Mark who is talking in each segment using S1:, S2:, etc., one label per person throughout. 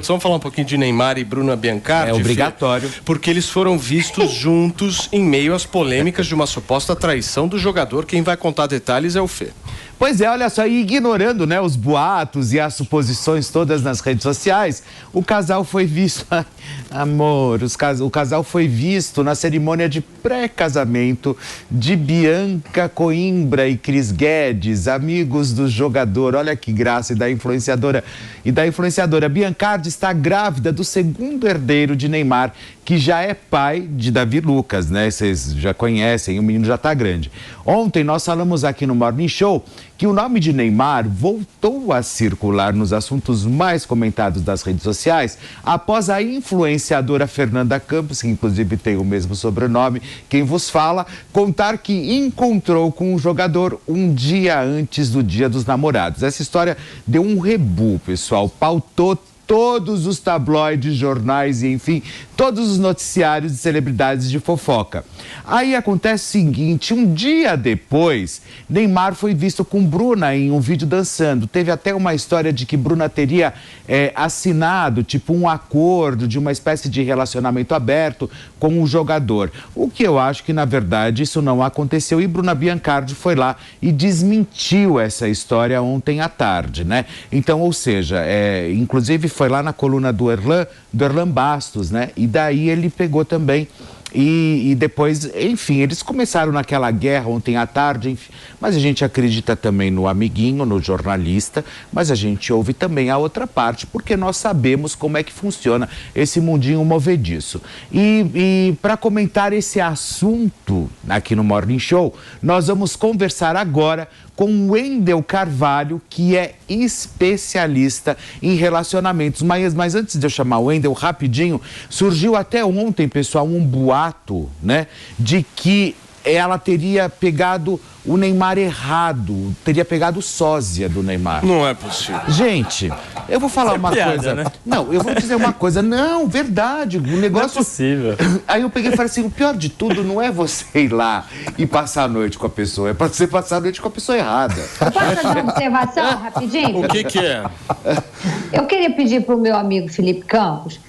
S1: Vamos falar um pouquinho de Neymar e Bruna Biancardi.
S2: É obrigatório.
S1: Porque eles foram vistos juntos em meio às polêmicas de uma suposta traição do jogador. Quem vai contar detalhes é o Fê.
S2: Pois é, olha só, e ignorando, né, os boatos e as suposições todas nas redes sociais, o casal foi visto, amor, o casal foi visto na cerimônia de pré-casamento de Bianca Coimbra e Cris Guedes, amigos do jogador. Olha que graça, e da influenciadora. Biancardi está grávida do segundo herdeiro de Neymar, que já é pai de Davi Lucas, né? Vocês já conhecem, o menino já está grande. Ontem nós falamos aqui no Morning Show que o nome de Neymar voltou a circular nos assuntos mais comentados das redes sociais após a influenciadora Fernanda Campos, que inclusive tem o mesmo sobrenome, quem vos fala, contar que encontrou com o jogador um dia antes do Dia dos Namorados. Essa história deu um rebu, pessoal, pautou todos os tabloides, jornais e, enfim, todos os noticiários de celebridades de fofoca. Aí acontece o seguinte, um dia depois, Neymar foi visto com Bruna em um vídeo dançando. Teve até uma história de que Bruna teria assinado, tipo, um acordo de uma espécie de relacionamento aberto com o jogador. O que eu acho que, na verdade, isso não aconteceu e Bruna Biancardi foi lá e desmentiu essa história ontem à tarde, né? Então, ou seja, inclusive foi lá na coluna do Erlan Bastos, né? E daí ele pegou também e depois, enfim, eles começaram naquela guerra ontem à tarde, enfim, mas a gente acredita também no amiguinho, no jornalista, mas a gente ouve também a outra parte, porque nós sabemos como é que funciona esse mundinho movediço. E para comentar esse assunto aqui no Morning Show, nós vamos conversar agora com o Wendel Carvalho, que é especialista em relacionamentos. Mas antes de eu chamar o Wendel, rapidinho, surgiu até ontem, pessoal, um boato, né, de que ela teria pegado o Neymar errado, teria pegado o sósia do Neymar.
S1: Não é possível.
S2: Gente, eu vou falar uma coisa. Né? Não, eu vou dizer uma coisa. Não, verdade, o negócio... Não é
S3: possível.
S2: Aí eu peguei e falei assim, o pior de tudo não é você ir lá e passar a noite com a pessoa, é pra você passar a noite com a pessoa errada.
S4: Posso fazer uma observação rapidinho?
S1: O que é?
S4: Eu queria pedir pro meu amigo Felipe Campos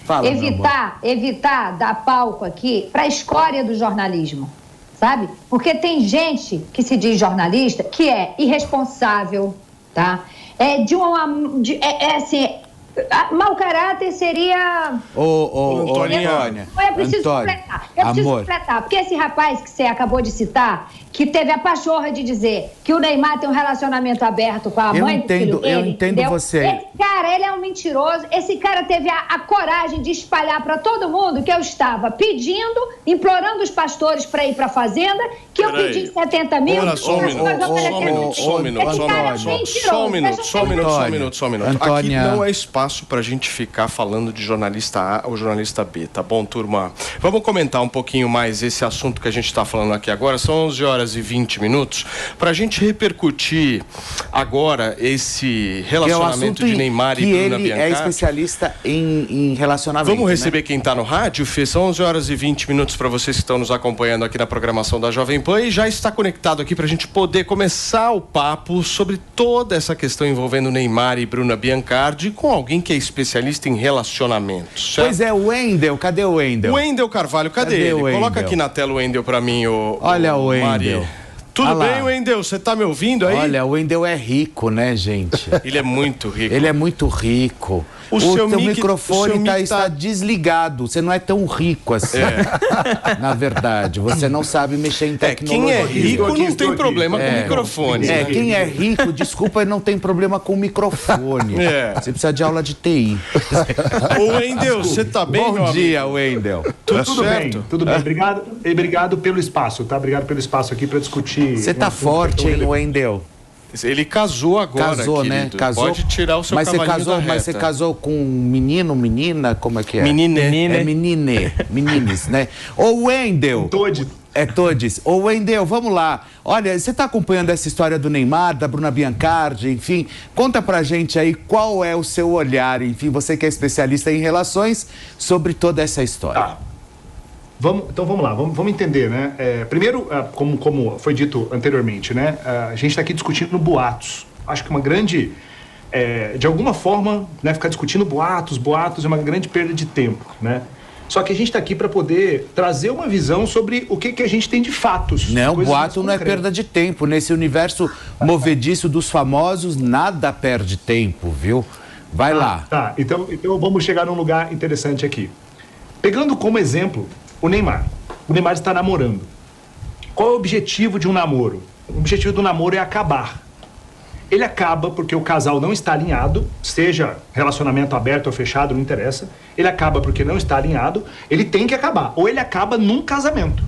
S4: evitar dar palco aqui pra escória do jornalismo. Sabe? Porque tem gente que se diz jornalista que é irresponsável, tá? Mau caráter seria...
S1: Antônia.
S4: Eu preciso completar. Porque esse rapaz que você acabou de citar, que teve a pachorra de dizer que o Neymar tem um relacionamento aberto com a mãe do filho dele,
S2: eu entendo você.
S4: Esse cara, ele é um mentiroso. Esse cara teve a coragem de espalhar para todo mundo que eu estava pedindo, implorando os pastores para ir para a fazenda, que eu pedi 70 mil.
S1: Só um minuto. Aqui não é espaço pra gente ficar falando de jornalista A ou jornalista B, tá bom, turma? Vamos comentar um pouquinho mais esse assunto que a gente tá falando aqui agora. São 11h20, pra gente repercutir agora esse relacionamento de Neymar e Bruna Biancardi.
S2: Ele é especialista em relacionamento.
S1: Vamos receber quem tá no rádio, Fê? São 11h20 pra vocês que estão nos acompanhando aqui na programação da Jovem Pan e já está conectado aqui pra gente poder começar o papo sobre toda essa questão envolvendo Neymar e Bruna Biancardi com alguém que é especialista em relacionamentos, certo?
S2: Pois é, o Wendel, cadê o Wendel?
S1: Wendel Carvalho, cadê ele? Coloca aqui na tela o Wendel pra mim,
S2: Olha o Wendel.
S1: Tudo bem, Wendel? Você tá me ouvindo aí?
S2: Olha, o Wendel é rico, né, gente?
S1: Ele é muito rico.
S2: Ele é muito rico. O seu microfone está desligado. Você não é tão rico assim. Na verdade, você não sabe mexer em tecnologia.
S1: Quem é rico não tem problema com o microfone.
S2: Quem é rico, desculpa, não tem problema com o microfone. Você precisa de aula de TI.
S1: Ô, Wendel, você tá bem,
S2: Bom dia, Wendel.
S5: Tudo certo? Bem, tudo bem. Obrigado pelo espaço, tá? Obrigado pelo espaço aqui para discutir.
S2: Você tá forte, hein, Wendel?
S1: Ele casou agora,
S2: Casou,
S1: querido.
S2: né? Casou.
S1: Pode tirar o seu cavalinho da reta.
S2: Mas você casou com menino, menina? Como é que é?
S1: Menine.
S2: É menines, né? Ô, Wendel.
S5: Todes.
S2: É todes. Ô, Wendel, vamos lá. Olha, você tá acompanhando essa história do Neymar, da Bruna Biancardi, enfim. Conta pra gente aí qual é o seu olhar, enfim, você que é especialista em relações, sobre toda essa história.
S5: Então vamos lá, vamos entender, né? Primeiro, como foi dito anteriormente, né? A gente está aqui discutindo boatos. Acho que uma grande de alguma forma, né, ficar discutindo boatos é uma grande perda de tempo, né? Só que a gente está aqui para poder trazer uma visão sobre o que a gente tem de fatos.
S2: Não, boato não é perda de tempo. Nesse universo movediço dos famosos, nada perde tempo, viu? Vai lá.
S5: Tá, então vamos chegar num lugar interessante aqui. Pegando como exemplo o Neymar. O Neymar está namorando. Qual é o objetivo de um namoro? O objetivo do namoro é acabar. Ele acaba porque o casal não está alinhado, seja relacionamento aberto ou fechado, não interessa. Ele acaba porque não está alinhado, ele tem que acabar. Ou ele acaba num casamento.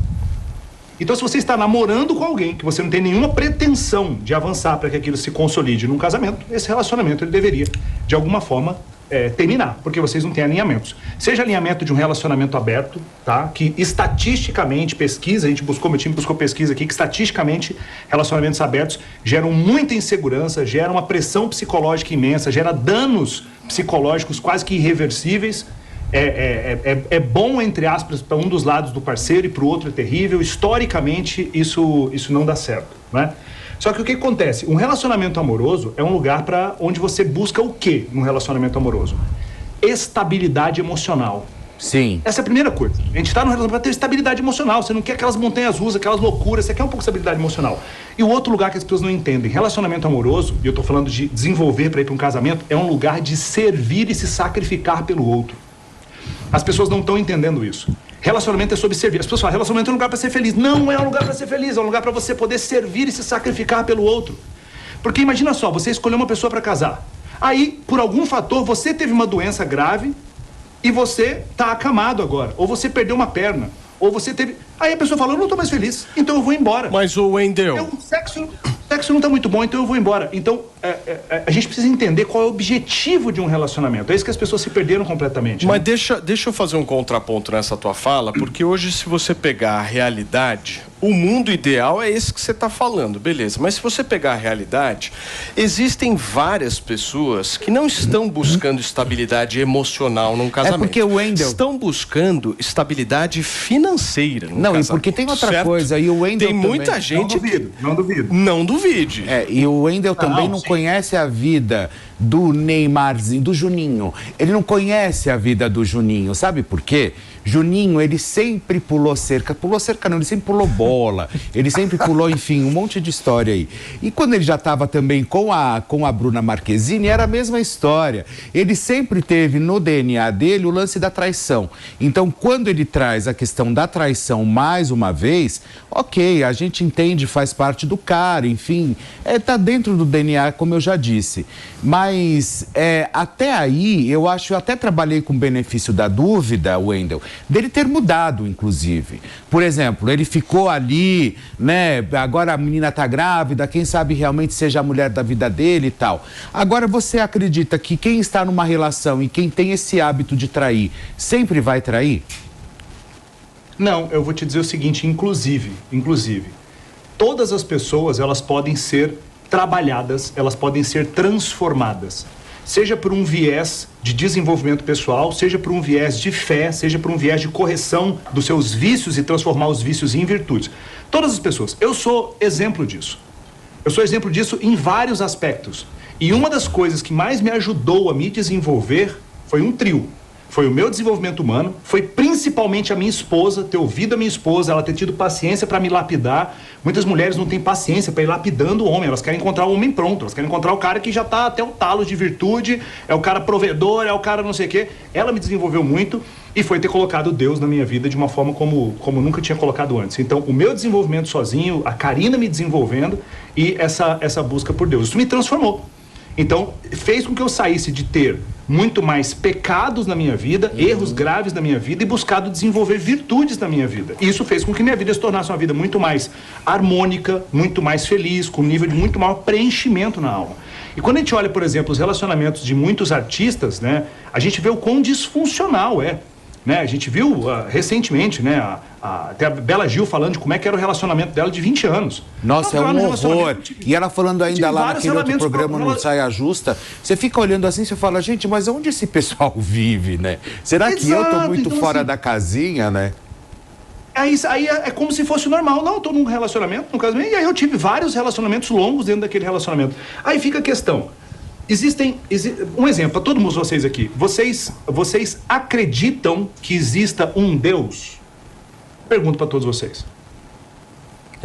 S5: Então, se você está namorando com alguém que você não tem nenhuma pretensão de avançar para que aquilo se consolide num casamento, esse relacionamento ele deveria, de alguma forma, terminar, porque vocês não têm alinhamentos. Seja alinhamento de um relacionamento aberto, tá? Que estatisticamente, pesquisa, meu time buscou pesquisa aqui, que estatisticamente relacionamentos abertos geram muita insegurança, geram uma pressão psicológica imensa, gera danos psicológicos quase que irreversíveis. É bom, entre aspas, para um dos lados do parceiro e para o outro é terrível. Historicamente, isso não dá certo, né? Só que o que acontece? Um relacionamento amoroso é um lugar onde você busca o quê num relacionamento amoroso? Estabilidade emocional.
S2: Sim.
S5: Essa é a primeira coisa. A gente está no relacionamento para ter estabilidade emocional. Você não quer aquelas montanhas russas, aquelas loucuras, você quer um pouco de estabilidade emocional. E o outro lugar que as pessoas não entendem, relacionamento amoroso, e eu estou falando de desenvolver para ir para um casamento, é um lugar de servir e se sacrificar pelo outro. As pessoas não estão entendendo isso. Relacionamento é sobre servir. As pessoas falam, relacionamento é um lugar para ser feliz. Não é um lugar para ser feliz, é um lugar para você poder servir e se sacrificar pelo outro. Porque imagina só, você escolheu uma pessoa para casar. Aí, por algum fator, você teve uma doença grave e você está acamado agora. Ou você perdeu uma perna. Ou você teve... Aí a pessoa fala, eu não estou mais feliz, então eu vou embora.
S1: Mas o Wendel...
S5: O sexo não está muito bom, então eu vou embora. Então, a gente precisa entender qual é o objetivo de um relacionamento. É isso que as pessoas se perderam completamente.
S1: Mas né? deixa eu fazer um contraponto nessa tua fala, porque hoje, se você pegar a realidade, o mundo ideal é esse que você está falando, beleza. Mas se você pegar a realidade, existem várias pessoas que não estão buscando estabilidade emocional num casamento.
S2: É porque o Wendel...
S1: Estão buscando estabilidade financeira num casamento.
S2: Não, e porque tem outra coisa, e o Wendel
S1: tem muita gente...
S5: Não duvido.
S1: Não duvide.
S2: E o Wendel também não conhece a vida do Neymarzinho, do Juninho. Ele não conhece a vida do Juninho, sabe por quê? Juninho, ele sempre pulou cerca não, ele sempre pulou bola, ele sempre pulou, enfim, um monte de história aí. E quando ele já estava também com a Bruna Marquezine, era a mesma história. Ele sempre teve no DNA dele o lance da traição. Então, quando ele traz a questão da traição mais uma vez, ok, a gente entende, faz parte do cara, enfim, tá dentro do DNA, como eu já disse. Mas até aí, eu até trabalhei com o benefício da dúvida, Wendel, dele ter mudado, inclusive. Por exemplo, ele ficou ali, né? Agora a menina tá grávida, quem sabe realmente seja a mulher da vida dele e tal. Agora, você acredita que quem está numa relação e quem tem esse hábito de trair, sempre vai trair?
S5: Não, eu vou te dizer o seguinte, inclusive, todas as pessoas, elas podem ser trabalhadas, elas podem ser transformadas. Seja por um viés de desenvolvimento pessoal, seja por um viés de fé, seja por um viés de correção dos seus vícios e transformar os vícios em virtudes. Todas as pessoas. Eu sou exemplo disso. Eu sou exemplo disso em vários aspectos. E uma das coisas que mais me ajudou a me desenvolver foi um trio. Foi o meu desenvolvimento humano, foi principalmente a minha esposa, ter ouvido a minha esposa, ela ter tido paciência para me lapidar. Muitas mulheres não têm paciência para ir lapidando o homem, elas querem encontrar o homem pronto, elas querem encontrar o cara que já está até o talo de virtude, é o cara provedor, é o cara não sei o quê. Ela me desenvolveu muito e foi ter colocado Deus na minha vida de uma forma como nunca tinha colocado antes. Então, o meu desenvolvimento sozinho, a Karina me desenvolvendo e essa busca por Deus, isso me transformou. Então, fez com que eu saísse de ter muito mais pecados na minha vida, erros graves na minha vida e buscado desenvolver virtudes na minha vida. E isso fez com que minha vida se tornasse uma vida muito mais harmônica, muito mais feliz, com um nível de muito maior preenchimento na alma. E quando a gente olha, por exemplo, os relacionamentos de muitos artistas, né, a gente vê o quão disfuncional é. Né? A gente viu recentemente, né, até a Bela Gil falando de como é que era o relacionamento dela de 20 anos.
S2: Nossa, é um horror. E ela falando ainda lá naquele outro programa, no Saia Justa, você fica olhando assim, você fala, gente, mas onde esse pessoal vive, né? Será que eu tô muito então, fora da casinha, né?
S5: Aí é como se fosse normal. Não, eu tô num relacionamento, no casamento, e aí eu tive vários relacionamentos longos dentro daquele relacionamento. Aí fica a questão, Um exemplo para todos vocês aqui. Vocês acreditam que exista um Deus? Pergunto para todos vocês.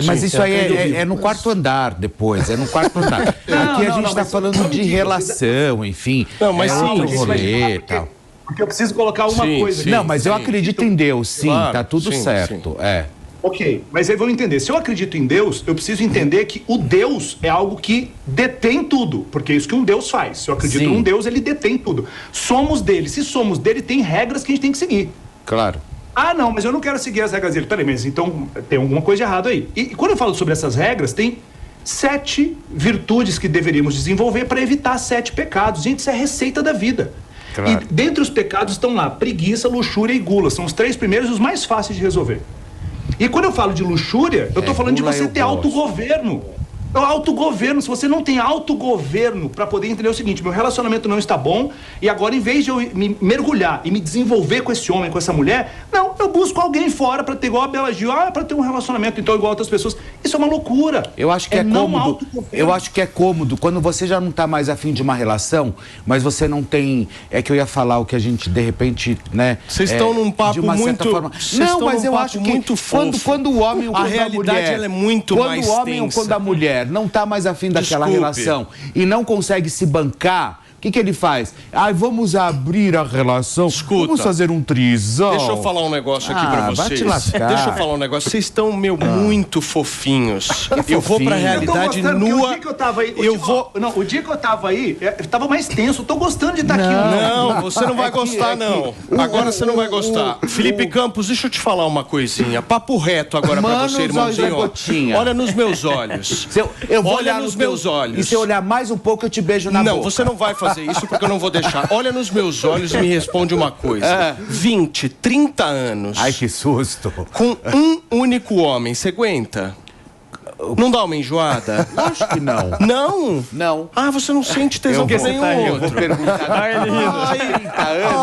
S2: Mas sim, isso aí é no quarto andar depois, é no quarto andar. Aqui a gente está falando de relação, enfim.
S1: Não, mas
S2: outro rolê e tal.
S5: Porque eu preciso colocar uma coisa aqui.
S2: Não, mas eu acredito em Deus, sim, claro, tá tudo certo.
S5: Sim. Ok, mas aí vamos entender. Se eu acredito em Deus, eu preciso entender que o Deus é algo que detém tudo. Porque é isso que um Deus faz. Se eu acredito em um Deus, ele detém tudo. Somos dele. Se somos dele, tem regras que a gente tem que seguir.
S2: Claro.
S5: Ah, não, mas eu não quero seguir as regras dele. Peraí, mas então tem alguma coisa errada aí. E quando eu falo sobre essas regras, tem 7 virtudes que deveríamos desenvolver para evitar 7 pecados. Gente, isso é a receita da vida. Claro. E dentre os pecados estão lá preguiça, luxúria e gula. São os 3 primeiros e os mais fáceis de resolver. E quando eu falo de luxúria, eu tô falando de você ter autogoverno. Autogoverno, se você não tem autogoverno para poder entender o seguinte, meu relacionamento não está bom e agora em vez de eu me mergulhar e me desenvolver com esse homem, com essa mulher, não, eu busco alguém fora para ter igual a Bela Gil, para ter um relacionamento então igual a outras pessoas. Isso é uma loucura.
S2: Eu acho que é cômodo. Eu acho que é cômodo quando você já não tá mais afim de uma relação, mas você não tem, é que eu ia falar o que a gente de repente, né?
S1: Vocês estão num papo muito
S2: não, mas eu acho que
S1: muito
S2: quando o homem ou
S1: a realidade
S2: mulher,
S1: ela é muito mais
S2: quando o homem ou quando a mulher não tá mais afim daquela relação e não consegue se bancar, o que ele faz? Vamos abrir a relação, vamos fazer um trisal.
S1: Deixa eu falar um negócio aqui pra vocês.
S2: Vai te lascar.
S1: Deixa eu falar um negócio. Vocês estão, muito fofinhos. Eu vou pra realidade nua.
S5: O dia que eu tava aí, o dia que eu tava aí, eu tava mais tenso. Eu tô gostando de estar aqui.
S1: Não, você não vai gostar, não. Agora você não vai gostar. Felipe Campos, deixa eu te falar uma coisinha. Papo reto agora pra você, irmãozinho. Olha nos meus olhos.
S2: Eu vou
S1: olhar nos meus olhos.
S2: E se eu olhar mais um pouco, eu te beijo na boca.
S1: Não, você não vai fazer isso porque eu não vou deixar. Olha nos meus olhos e me responde uma coisa. 20, 30 anos.
S2: Ai, que susto.
S1: Com um único homem, você aguenta? Não dá uma enjoada?
S2: Lógico que não.
S1: Não?
S2: Não.
S1: Você não sente tesão por nenhum outro.
S2: Eu vou perguntar.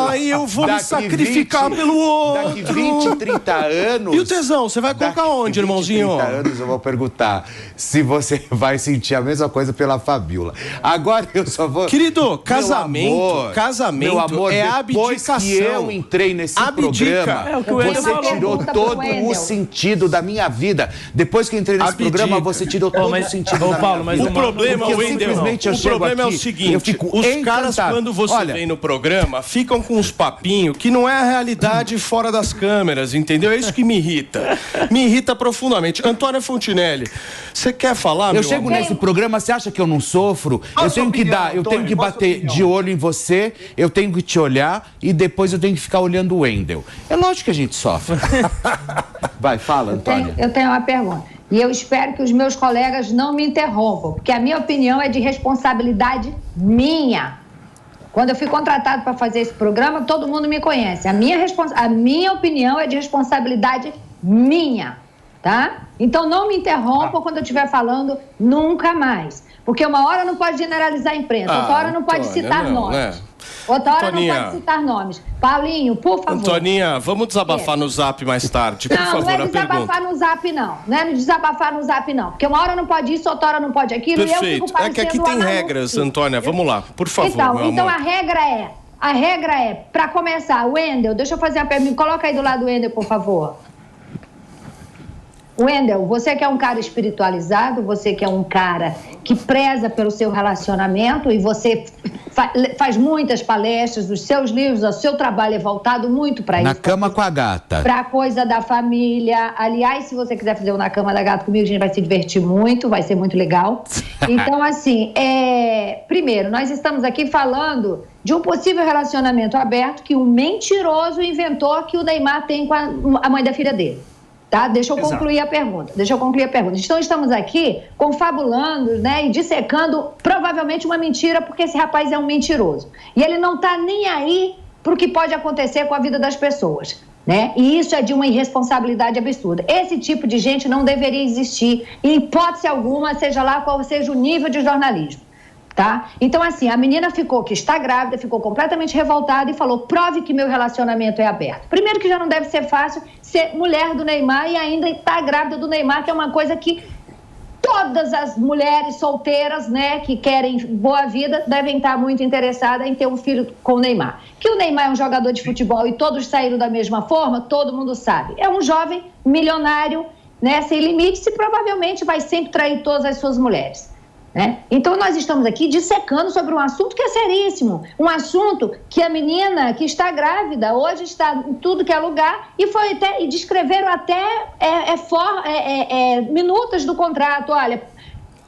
S1: Aí eu vou me sacrificar pelo outro.
S2: Daqui 20, 30 anos...
S1: E o tesão, você vai colocar onde, irmãozinho?
S2: 30 anos eu vou perguntar se você vai sentir a mesma coisa pela Fabiola. Agora eu só vou...
S1: Querido, casamento
S2: meu amor,
S1: é
S2: depois
S1: abdicação.
S2: Que eu entrei nesse programa, você tirou todo o sentido da minha vida. Depois que eu entrei nesse programa, você tirou todo o sentido da
S1: Paulo, mas o problema, o problema é o seguinte, os caras, quando você vem no programa, ficam com uns papinhos que não é a realidade fora das câmeras, entendeu? É isso que me irrita. Me irrita profundamente. Antônia Fontinelli, você quer falar,
S2: Eu chego nesse programa, você acha que eu não sofro? Eu tenho que bater de olho em você, eu tenho que te olhar e depois eu tenho que ficar olhando o Wendel. É lógico que a gente sofre. Vai, fala, Antônia.
S4: Eu tenho uma pergunta. E eu espero que os meus colegas não me interrompam, porque a minha opinião é de responsabilidade minha. Quando eu fui contratado para fazer esse programa, todo mundo me conhece. A minha opinião é de responsabilidade minha, tá? Então não me interrompam quando eu estiver falando nunca mais. Porque uma hora não pode generalizar a imprensa, outra hora não pode citar nomes. Né? Outra hora não pode citar nomes. Paulinho, por favor.
S1: Antoninha, vamos desabafar no Zap mais tarde, por favor,
S4: não é desabafar no Zap, não. Não é desabafar no Zap, não. Porque uma hora não pode isso, outra hora não pode aquilo.
S1: Perfeito.
S4: E eu fico
S1: é que aqui tem regras, Antônia. Vamos lá, por favor,
S4: Então a regra é, pra começar, Wendel, deixa eu fazer uma pergunta. Coloca aí do lado do Wendel, por favor. Wendel, você que é um cara espiritualizado, você que é um cara que preza pelo seu relacionamento e você faz muitas palestras, os seus livros, o seu trabalho é voltado muito para isso.
S2: Na cama com a gata.
S4: Para coisa da família. Aliás, se você quiser fazer o Na Cama da Gata comigo, a gente vai se divertir muito, vai ser muito legal. Então, assim, primeiro, nós estamos aqui falando de um possível relacionamento aberto que um mentiroso inventou que o Neymar tem com a mãe da filha dele. Tá? Deixa eu concluir a pergunta. Então, estamos aqui confabulando, né, e dissecando provavelmente uma mentira, porque esse rapaz é um mentiroso. E ele não está nem aí para o que pode acontecer com a vida das pessoas, né? E isso é de uma irresponsabilidade absurda. Esse tipo de gente não deveria existir, em hipótese alguma, seja lá qual seja o nível de jornalismo. Tá? Então, assim, a menina que está grávida, ficou completamente revoltada e falou: prove que meu relacionamento é aberto. Primeiro que já não deve ser fácil ser mulher do Neymar e ainda estar grávida do Neymar, que é uma coisa que todas as mulheres solteiras, né, que querem boa vida, devem estar muito interessadas em ter um filho com o Neymar. Que o Neymar é um jogador de futebol e todos saíram da mesma forma, todo mundo sabe. É um jovem milionário, né, sem limites, e provavelmente vai sempre trair todas as suas mulheres. Né? Então nós estamos aqui dissecando sobre um assunto que é seríssimo, um assunto que a menina que está grávida hoje está em tudo que é lugar e descreveram até minutas do contrato. Olha,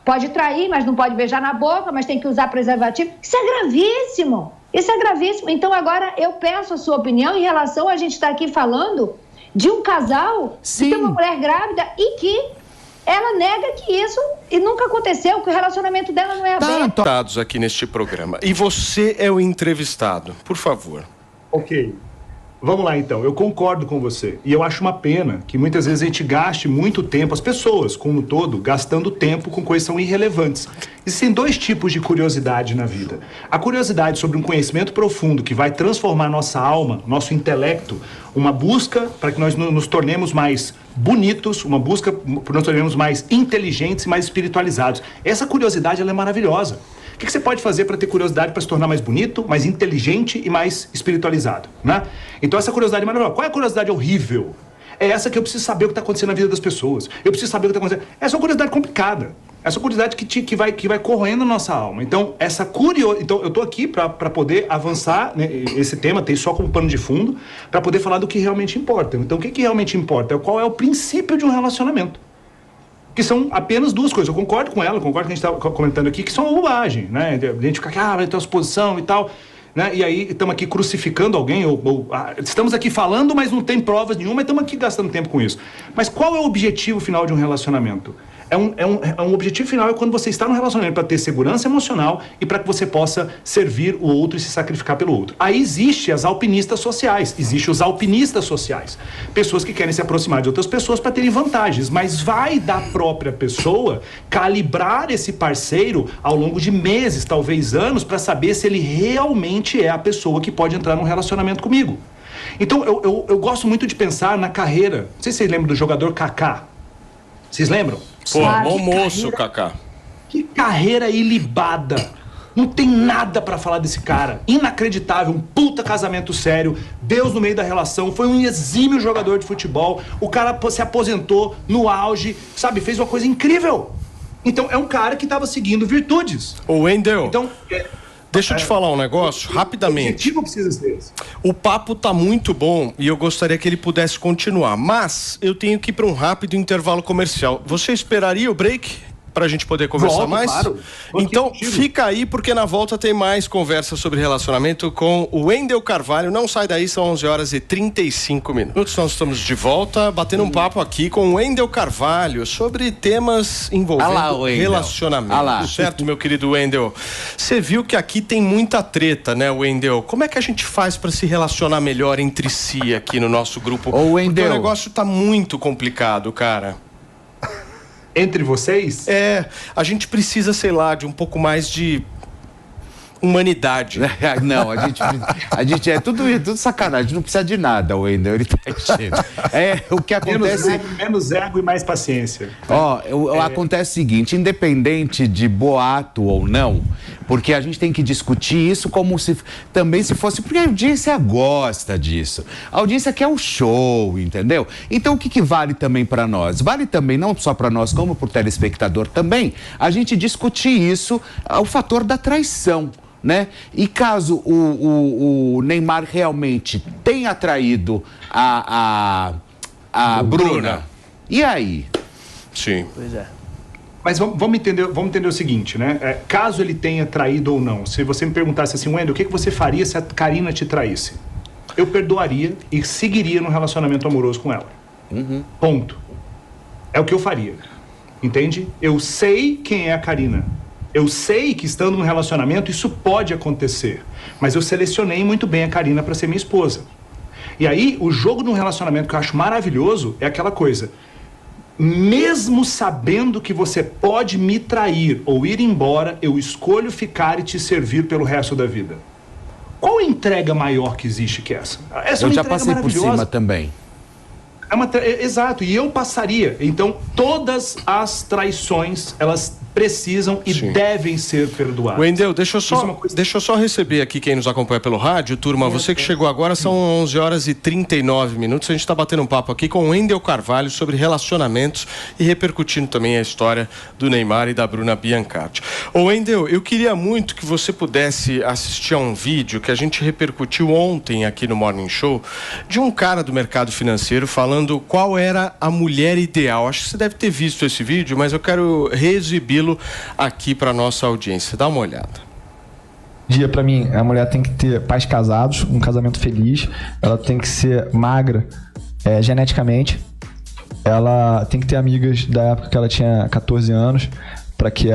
S4: pode trair, mas não pode beijar na boca, mas tem que usar preservativo. Isso é gravíssimo, isso é gravíssimo. Então agora eu peço a sua opinião em relação a gente estar aqui falando de um casal que tem uma mulher grávida e que ela nega que isso e nunca aconteceu, que o relacionamento dela não é aberto.
S1: Dados aqui neste programa. E você é o entrevistado, por favor.
S5: Ok. Vamos lá, então. Eu concordo com você. E eu acho uma pena que muitas vezes a gente gaste muito tempo, as pessoas, como um todo, gastando tempo com coisas que são irrelevantes. Existem dois tipos de curiosidade na vida. A curiosidade sobre um conhecimento profundo que vai transformar nossa alma, nosso intelecto, uma busca para que nós nos tornemos mais bonitos, uma busca para que nós tornemos mais inteligentes e mais espiritualizados. Essa curiosidade, ela é maravilhosa. O que você pode fazer para ter curiosidade para se tornar mais bonito, mais inteligente e mais espiritualizado, né? Então essa curiosidade é maravilhosa. Qual é a curiosidade horrível? É essa que eu preciso saber o que está acontecendo na vida das pessoas. Eu preciso saber o que está acontecendo. Essa é uma curiosidade complicada. Essa curiosidade que vai corroendo a nossa alma. Então, então eu estou aqui para poder avançar, né, esse tema, tem só como pano de fundo, para poder falar do que realmente importa. Então, o que realmente importa? Qual é o princípio de um relacionamento? Que são apenas duas coisas. Eu concordo com ela, concordo com o que a gente está comentando aqui, que são uma bobagem, né? A gente fica vai ter uma suposição e tal, né? E aí estamos aqui crucificando alguém, estamos aqui falando, mas não tem provas nenhuma, e estamos aqui gastando tempo com isso. Mas qual é o objetivo final de um relacionamento? Um objetivo final é quando você está num relacionamento para ter segurança emocional e para que você possa servir o outro e se sacrificar pelo outro. Aí existem as alpinistas sociais, existem os alpinistas sociais. Pessoas que querem se aproximar de outras pessoas para terem vantagens, mas vai da própria pessoa calibrar esse parceiro ao longo de meses, talvez anos, para saber se ele realmente é a pessoa que pode entrar num relacionamento comigo. Então eu gosto muito de pensar na carreira. Não sei se vocês lembram do jogador Kaká. Vocês lembram?
S1: Pô, bom moço, Kaká.
S5: Que carreira ilibada. Não tem nada pra falar desse cara. Inacreditável, um puta casamento sério, Deus no meio da relação, foi um exímio jogador de futebol, o cara se aposentou no auge, sabe, fez uma coisa incrível. Então, é um cara que tava seguindo virtudes.
S1: Ô, Wendel.
S5: Então,
S1: deixa eu te falar um negócio, rapidamente.
S5: O objetivo precisa ser esse.
S1: O papo tá muito bom e eu gostaria que ele pudesse continuar, mas eu tenho que ir para um rápido intervalo comercial. Você esperaria o break pra gente poder conversar mais?
S5: Claro.
S1: Então fica aí, porque na volta tem mais conversa sobre relacionamento com o Wendel Carvalho. Não sai daí, são 11h35. Nós estamos de volta, batendo um papo aqui com o Wendel Carvalho sobre temas envolvendo relacionamento. Certo, meu querido Wendel? Você viu que aqui tem muita treta, né, Wendel? Como é que a gente faz para se relacionar melhor entre si aqui no nosso grupo?
S2: Ô, Wendel,
S1: porque o negócio tá muito complicado, cara.
S5: Entre vocês?
S1: A gente precisa, sei lá, de um pouco mais de humanidade.
S2: Não, a gente é tudo sacanagem, a gente não precisa de nada, Wendel, ele tá enchendo. O que acontece...
S5: Menos ego e mais paciência.
S2: Acontece o seguinte, independente de boato ou não, porque a gente tem que discutir isso como se fosse, porque a audiência gosta disso. A audiência quer o show, entendeu? Então o que vale também para nós? Vale também, não só para nós, como para o telespectador também, a gente discutir isso, o fator da traição. Né? E caso o Neymar realmente tenha traído a Bruna, e aí?
S1: Sim.
S2: Pois é.
S5: Mas vamos entender o seguinte, né? Caso ele tenha traído ou não, se você me perguntasse assim, Wendel, o que você faria se a Karina te traísse? Eu perdoaria e seguiria no relacionamento amoroso com ela.
S2: Uhum.
S5: Ponto. É o que eu faria. Entende? Eu sei quem é a Karina. Eu sei que estando num relacionamento isso pode acontecer, mas eu selecionei muito bem a Karina para ser minha esposa. E aí, o jogo de um relacionamento que eu acho maravilhoso é aquela coisa, mesmo sabendo que você pode me trair ou ir embora, eu escolho ficar e te servir pelo resto da vida. Qual entrega maior que existe que essa? Essa
S2: eu já passei por cima também.
S5: Exato, e eu passaria. Então, todas as traições, elas precisam e devem ser perdoadas.
S1: Wendel, deixa eu só receber aqui quem nos acompanha pelo rádio, turma. Você que chegou agora, são 11 horas e 39 minutos. A gente está batendo um papo aqui com o Wendel Carvalho sobre relacionamentos e repercutindo também a história do Neymar e da Bruna Biancardi. Ô Wendel, eu queria muito que você pudesse assistir a um vídeo que a gente repercutiu ontem aqui no Morning Show, de um cara do mercado financeiro falando qual era a mulher ideal. Acho que você deve ter visto esse vídeo, mas eu quero reexibi-lo aqui para nossa audiência. Dá uma olhada.
S3: Para mim, a mulher tem que ter pais casados, um casamento feliz, ela tem que ser magra geneticamente, ela tem que ter amigas da época que ela tinha 14 anos, para que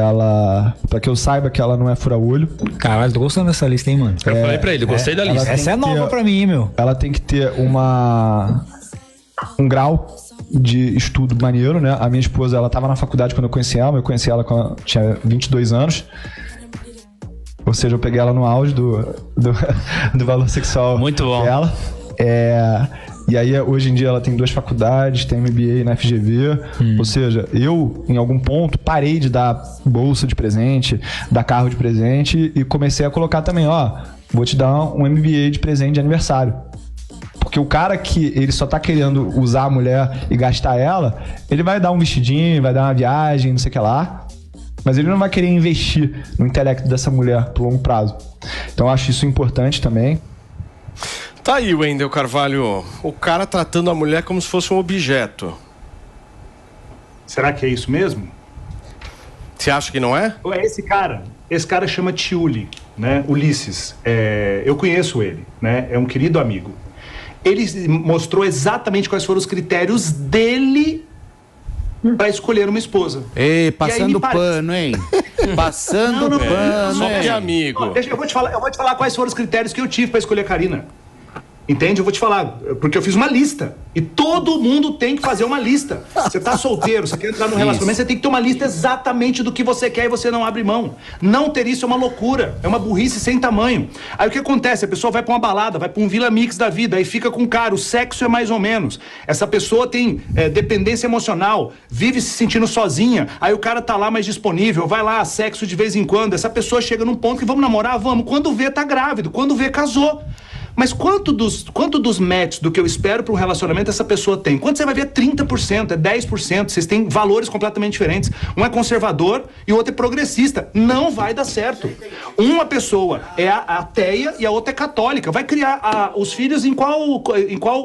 S3: eu saiba que ela não é fura-olho.
S6: Caralho, tô gostando dessa lista, hein, mano?
S7: Eu falei pra ele, gostei da lista.
S6: Essa é nova pra mim, meu.
S3: Ela tem que ter um grau de estudo maneiro, né? A minha esposa, ela tava na faculdade quando eu conheci ela quando eu tinha 22 anos. Ou seja, eu peguei ela no auge do valor sexual.
S7: Muito bom.
S3: Dela. E aí, hoje em dia, ela tem 2 faculdades, tem MBA na FGV. Ou seja, eu, em algum ponto, parei de dar bolsa de presente, dar carro de presente e comecei a colocar também, vou te dar um MBA de presente de aniversário. Porque o cara que ele só tá querendo usar a mulher e gastar ela, ele vai dar um vestidinho, vai dar uma viagem, não sei o que lá, mas ele não vai querer investir no intelecto dessa mulher por longo prazo. Então eu acho isso importante também.
S1: Tá aí, Wendel Carvalho, o cara tratando a mulher como se fosse um objeto.
S5: Será que é isso mesmo?
S1: Você acha que não é?
S5: Esse cara chama Tiuli, né? Ulisses. Eu conheço ele, né? É um querido amigo. Ele mostrou exatamente quais foram os critérios dele para escolher uma esposa.
S2: Ei, passando pano, hein? Passando pano,
S1: só
S2: hein?
S1: que amigo.
S5: Eu vou te falar quais foram os critérios que eu tive para escolher a Karina. Entende? Eu vou te falar, porque eu fiz uma lista. E todo mundo tem que fazer uma lista. Você tá solteiro, você quer entrar num relacionamento, você tem que ter uma lista exatamente do que você quer e você não abre mão. Não ter isso é uma loucura, é uma burrice sem tamanho. Aí o que acontece? A pessoa vai pra uma balada, vai pra um Vila Mix da vida, aí fica com um cara, o sexo é mais ou menos. Essa pessoa tem dependência emocional, vive se sentindo sozinha, aí o cara tá lá mais disponível, vai lá, sexo de vez em quando. Essa pessoa chega num ponto que vamos namorar, vamos. Quando vê, tá grávido, quando vê, casou. Mas quanto dos matches do que eu espero para um relacionamento essa pessoa tem? Quanto você vai ver? 30%, é 10%. Vocês têm valores completamente diferentes. Um é conservador e o outro é progressista. Não vai dar certo. Uma pessoa é ateia e a outra é católica. Vai criar os filhos em qual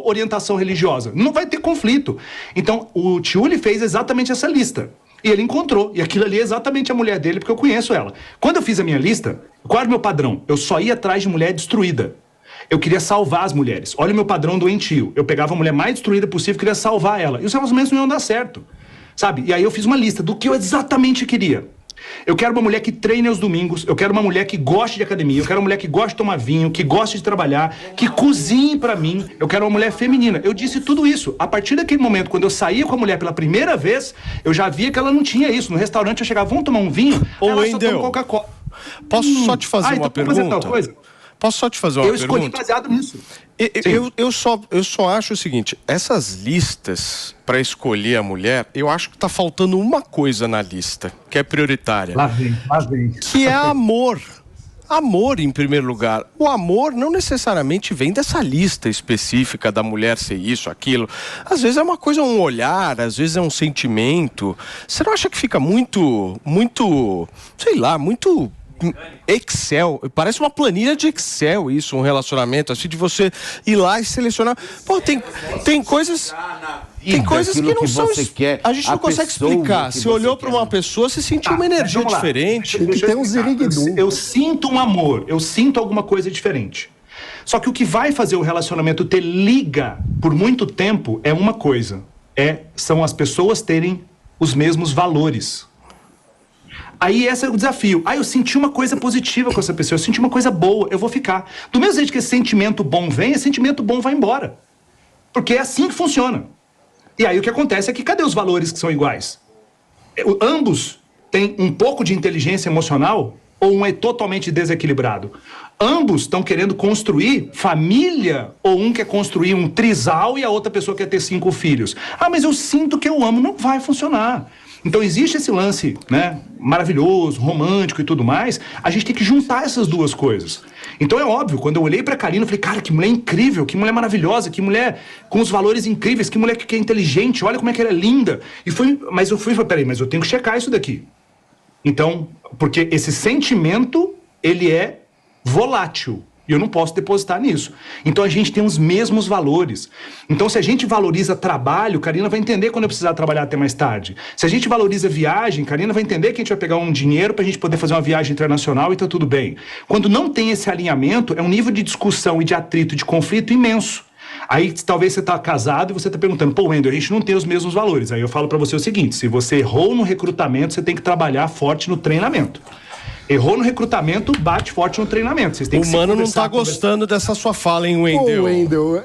S5: orientação religiosa? Não vai ter conflito. Então, o Tiuli fez exatamente essa lista. E ele encontrou. E aquilo ali é exatamente a mulher dele, porque eu conheço ela. Quando eu fiz a minha lista, qual era o meu padrão? Eu só ia atrás de mulher destruída. Eu queria salvar as mulheres. Olha o meu padrão doentio. Eu pegava a mulher mais destruída possível, queria salvar ela. E os relacionamentos não iam dar certo. Sabe? E aí eu fiz uma lista do que eu exatamente queria. Eu quero uma mulher que treine aos domingos. Eu quero uma mulher que goste de academia. Eu quero uma mulher que goste de tomar vinho, que goste de trabalhar, que cozinhe pra mim. Eu quero uma mulher feminina. Eu disse tudo isso. A partir daquele momento, quando eu saía com a mulher pela primeira vez, eu já via que ela não tinha isso. No restaurante eu chegava, vamos tomar um vinho? Ela só toma Coca-Cola.
S1: Posso só te fazer uma pergunta? Posso só te fazer uma pergunta?
S5: Eu escolhi baseado nisso.
S1: Eu só acho o seguinte, essas listas para escolher a mulher, eu acho que tá faltando uma coisa na lista, que é prioritária.
S5: Lá vem.
S1: Que é amor. Amor, em primeiro lugar. O amor não necessariamente vem dessa lista específica da mulher ser isso, aquilo. Às vezes é uma coisa, um olhar, às vezes é um sentimento. Você não acha que fica muito, sei lá, muito Excel, parece uma planilha de Excel isso, um relacionamento assim, de você ir lá e selecionar. Pô, tem coisas que não são, a gente não consegue explicar. Se olhou para uma pessoa, você sentiu uma energia diferente.
S5: Eu sinto um amor, eu sinto alguma coisa diferente. Só que o que vai fazer o relacionamento ter liga por muito tempo é uma coisa, são as pessoas terem os mesmos valores. Aí esse é o desafio. Eu senti uma coisa positiva com essa pessoa, eu senti uma coisa boa, eu vou ficar. Do mesmo jeito que esse sentimento bom vem, esse sentimento bom vai embora. Porque é assim que funciona. E aí o que acontece é que cadê os valores que são iguais? Ambos têm um pouco de inteligência emocional ou um é totalmente desequilibrado? Ambos estão querendo construir família, ou um quer construir um trisal e a outra pessoa quer ter 5 filhos. Ah, mas eu sinto que eu amo. Não vai funcionar. Então existe esse lance, né, maravilhoso, romântico e tudo mais. A gente tem que juntar essas duas coisas. Então é óbvio, quando eu olhei pra Karina, eu falei, cara, que mulher incrível, que mulher maravilhosa, que mulher com os valores incríveis, que mulher que é inteligente, olha como é que ela é linda. Mas eu falei, peraí, mas eu tenho que checar isso daqui. Então, porque esse sentimento, ele é volátil. E eu não posso depositar nisso. Então a gente tem os mesmos valores. Então se a gente valoriza trabalho, Karina vai entender quando eu precisar trabalhar até mais tarde. Se a gente valoriza viagem, Karina vai entender que a gente vai pegar um dinheiro pra gente poder fazer uma viagem internacional e tá tudo bem. Quando não tem esse alinhamento, é um nível de discussão e de atrito, de conflito imenso. Aí talvez você tá casado e você tá perguntando, pô, Wendel, a gente não tem os mesmos valores. Aí eu falo pra você o seguinte, se você errou no recrutamento, você tem que trabalhar forte no treinamento. Errou no recrutamento, bate forte no treinamento. Vocês têm que
S1: o Mano não tá gostando dessa sua fala, hein, Wendel?
S7: Ô, Wendel,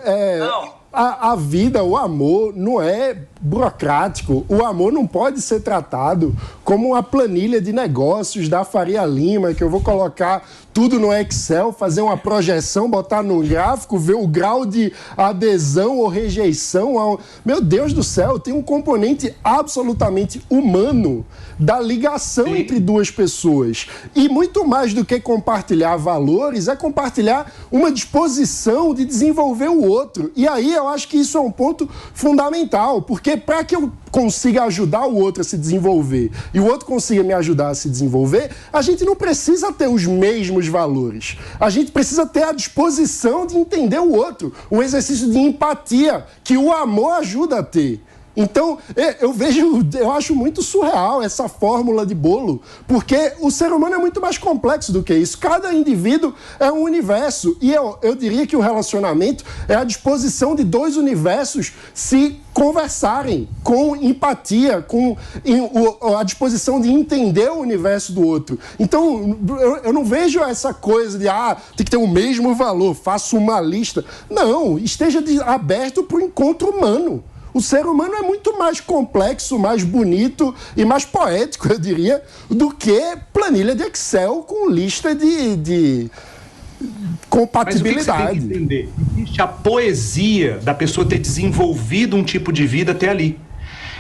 S7: a vida, o amor não é burocrático. O amor não pode ser tratado como uma planilha de negócios da Faria Lima, que eu vou colocar tudo no Excel, fazer uma projeção, botar no gráfico, ver o grau de adesão ou rejeição. Meu Deus do céu, tem um componente absolutamente humano da ligação entre duas pessoas. E muito mais do que compartilhar valores, é compartilhar uma disposição de desenvolver o outro. E aí eu acho que isso é um ponto fundamental, porque para que eu consiga ajudar o outro a se desenvolver e o outro consiga me ajudar a se desenvolver, a gente não precisa ter os mesmos valores. A gente precisa ter a disposição de entender o outro, um exercício de empatia que o amor ajuda a ter. Então, eu acho muito surreal essa fórmula de bolo, porque o ser humano é muito mais complexo do que isso. Cada indivíduo é um universo. E eu diria que o relacionamento é a disposição de dois universos se conversarem com empatia, com a disposição de entender o universo do outro. Então, eu não vejo essa coisa de, tem que ter o mesmo valor, faço uma lista. Não, esteja aberto para o encontro humano. O ser humano é muito mais complexo, mais bonito e mais poético, eu diria, do que planilha de Excel com lista de compatibilidade.
S5: Mas o que você tem que entender? Existe a poesia da pessoa ter desenvolvido um tipo de vida até ali.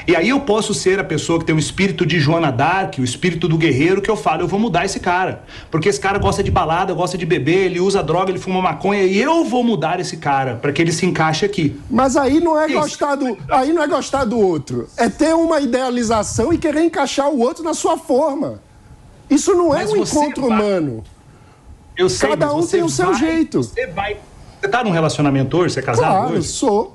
S5: E aí eu posso ser a pessoa que tem o espírito de Joana d'Arc, o espírito do guerreiro, que eu falo, eu vou mudar esse cara. Porque esse cara gosta de balada, gosta de beber, ele usa droga, ele fuma maconha, e eu vou mudar esse cara para que ele se encaixe aqui.
S7: Mas aí não é gostar do outro. É ter uma idealização e querer encaixar o outro na sua forma. Isso não é um encontro humano.
S5: Eu sei,
S7: cada um tem o seu jeito.
S5: Você tá num relacionamento hoje? Você é casado hoje?
S7: Claro, sou.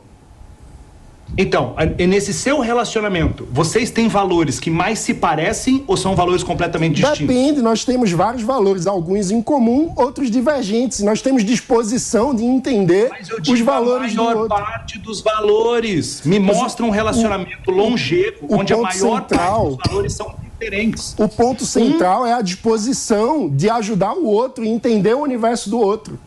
S5: Então, nesse seu relacionamento, vocês têm valores que mais se parecem ou são valores completamente distintos?
S7: Depende, nós temos vários valores, alguns em comum, outros divergentes. Nós temos disposição de entender os valores do outro.
S5: A maior parte dos valores me mostra um relacionamento longevo, onde a maior parte dos valores são diferentes.
S7: O ponto central é a disposição de ajudar o outro e entender o universo do outro.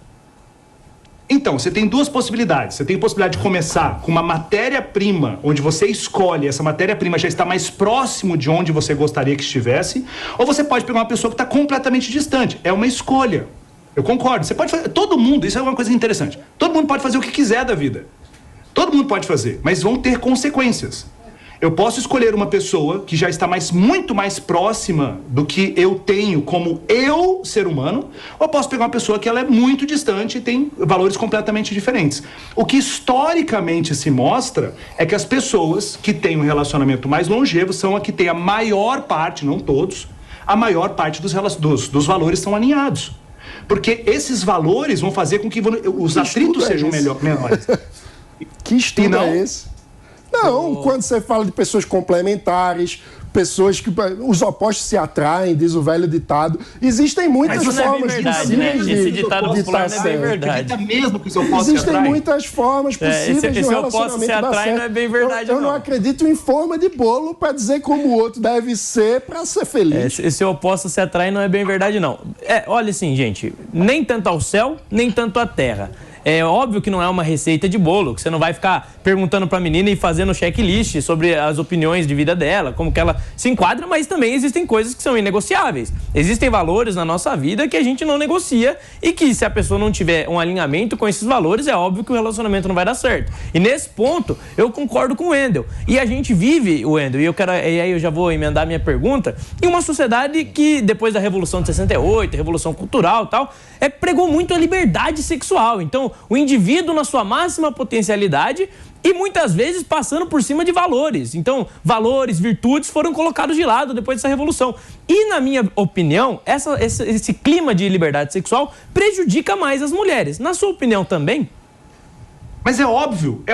S5: Então, você tem duas possibilidades. Você tem a possibilidade de começar com uma matéria-prima, onde você escolhe, essa matéria-prima já está mais próximo de onde você gostaria que estivesse, ou você pode pegar uma pessoa que está completamente distante. É uma escolha. Eu concordo. Você pode fazer... Todo mundo, isso é uma coisa interessante. Todo mundo pode fazer o que quiser da vida. Todo mundo pode fazer, mas vão ter consequências. Eu posso escolher uma pessoa que já está muito mais próxima do que eu tenho como eu, ser humano, ou posso pegar uma pessoa que ela é muito distante e tem valores completamente diferentes. O que historicamente se mostra é que as pessoas que têm um relacionamento mais longevo são a que tem a maior parte, não todos, a maior parte dos valores são alinhados. Porque esses valores vão fazer com que os atritos sejam menores.
S7: Que estudo é esse? Não, quando você fala de pessoas complementares, pessoas que os opostos se atraem, diz o velho ditado, existem muitas formas possíveis
S8: esse ditado popular não é bem verdade.
S5: Mesmo que os opostos se
S7: existem muitas formas possíveis de um relacionamento dar certo.
S8: Não é bem verdade,
S7: eu não acredito em forma de bolo para dizer como o outro deve ser para ser feliz.
S8: Esse oposto se atrai não é bem verdade, não. Olha assim, gente, nem tanto ao céu, nem tanto à terra. É óbvio que não é uma receita de bolo, que você não vai ficar perguntando pra menina e fazendo checklist sobre as opiniões de vida dela, como que ela se enquadra, mas também existem coisas que são inegociáveis. Existem valores na nossa vida que a gente não negocia e que, se a pessoa não tiver um alinhamento com esses valores, é óbvio que o relacionamento não vai dar certo. E nesse ponto, eu concordo com o Wendel. E a gente vive, Wendel, e aí eu já vou emendar minha pergunta, em uma sociedade que, depois da Revolução de 68, Revolução Cultural e tal, pregou muito a liberdade sexual. Então, o indivíduo na sua máxima potencialidade e muitas vezes passando por cima de valores. Então, valores, virtudes foram colocados de lado depois dessa revolução. E, na minha opinião, esse clima de liberdade sexual prejudica mais as mulheres. Na sua opinião também?
S5: Mas é óbvio,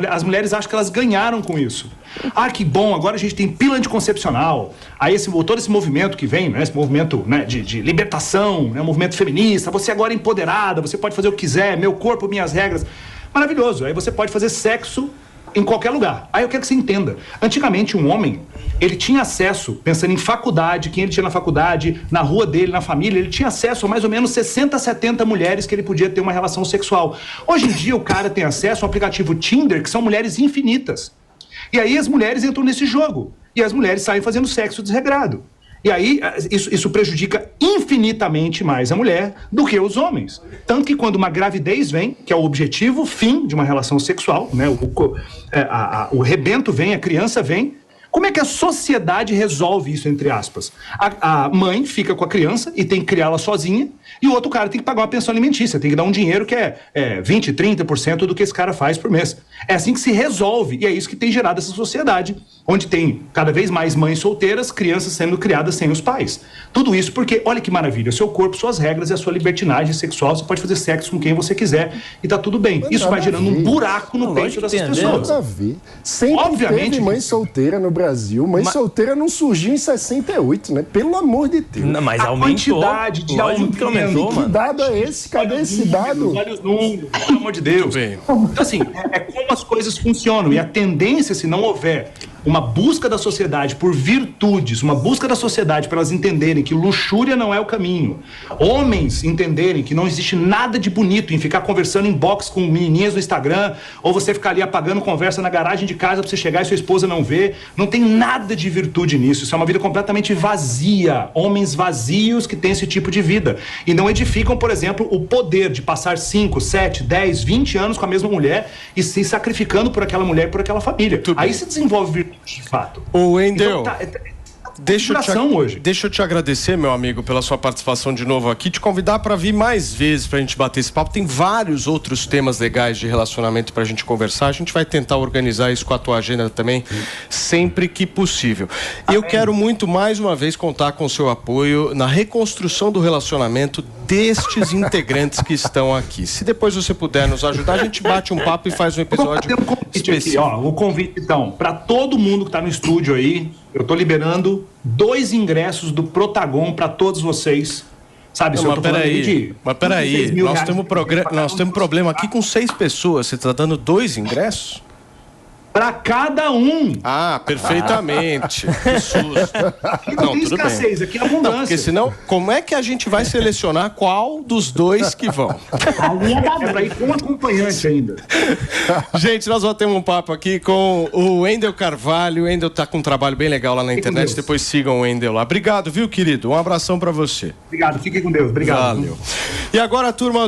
S5: as mulheres acham que elas ganharam com isso. Ah, que bom, agora a gente tem pílula anticoncepcional. Aí todo esse movimento que vem, né, esse movimento, né, de libertação, né, movimento feminista, você agora é empoderada, você pode fazer o que quiser, meu corpo, minhas regras. Maravilhoso, aí você pode fazer sexo em qualquer lugar. Aí eu quero que você entenda. Antigamente, um homem, ele tinha acesso, pensando em faculdade, quem ele tinha na faculdade, na rua dele, na família, ele tinha acesso a mais ou menos 60, 70 mulheres que ele podia ter uma relação sexual. Hoje em dia, o cara tem acesso ao aplicativo Tinder, que são mulheres infinitas. E aí as mulheres entram nesse jogo. E as mulheres saem fazendo sexo desregrado. E aí, isso prejudica infinitamente mais a mulher do que os homens. Tanto que quando uma gravidez vem, que é o objetivo, fim de uma relação sexual, né? O rebento vem, a criança vem. Como é que a sociedade resolve isso, entre aspas? A mãe fica com a criança e tem que criá-la sozinha, e o outro cara tem que pagar uma pensão alimentícia, tem que dar um dinheiro que é 20%, 30% do que esse cara faz por mês. É assim que se resolve, e é isso que tem gerado essa sociedade, onde tem cada vez mais mães solteiras, crianças sendo criadas sem os pais. Tudo isso porque, olha que maravilha, seu corpo, suas regras e a sua libertinagem sexual, você pode fazer sexo com quem você quiser e tá tudo bem. Isso vai gerando um buraco no peito dessas pessoas.
S7: Nada a ver. Sempre teve mãe solteira no Brasil. Mãe solteira não surgiu em 68, né? Pelo amor de Deus.
S8: Não, mas
S5: a
S8: aumentou.
S5: Quantidade de
S8: aumentou,
S7: que dado é esse? Cadê esse dado?
S5: Olha os números, pelo amor de Deus. Então, assim, é como as coisas funcionam. E a tendência, se não houver uma busca da sociedade por virtudes, uma busca da sociedade para elas entenderem que luxúria não é o caminho, homens entenderem que não existe nada de bonito em ficar conversando em box com menininhas no Instagram, ou você ficar ali apagando conversa na garagem de casa para você chegar e sua esposa não ver, não tem nada de virtude nisso. Isso é uma vida completamente vazia. Homens vazios que têm esse tipo de vida e não edificam, por exemplo, o poder de passar 5, 7, 10, 20 anos com a mesma mulher e se sacrificando por aquela mulher e por aquela família. Aí se desenvolve virtude de fato.
S1: O Wendel,
S5: então,
S1: deixa eu te agradecer, meu amigo, pela sua participação de novo aqui, te convidar para vir mais vezes pra gente bater esse papo. Tem vários outros temas legais de relacionamento pra gente conversar. A gente vai tentar organizar isso com a tua agenda também, sempre que possível. E eu quero muito, mais uma vez, contar com o seu apoio na reconstrução do relacionamento destes integrantes que estão aqui. Se depois você puder nos ajudar, a gente bate um papo e faz um episódio especial.
S5: Aqui, ó, o convite, então, para todo mundo que tá no estúdio aí, eu tô liberando 2 ingressos do Protagon para todos vocês. Sabe,
S1: não, mas peraí, nós temos problema aqui com 6 pessoas. Você tá dando 2 ingressos?
S5: Para cada um.
S1: Ah, perfeitamente. Que susto.
S5: Aqui não tem escassez, aqui é abundância.
S1: Não, porque senão, como é que a gente vai selecionar qual dos 2 que vão?
S5: É para ir com um acompanhante ainda.
S1: Gente, nós vamos ter um papo aqui com o Wendel Carvalho. O Wendel tá com um trabalho bem legal lá na internet. Depois sigam o Wendel lá. Obrigado, viu, querido? Um abração para você.
S5: Obrigado, fique com Deus. Obrigado.
S1: Valeu. E agora, turma...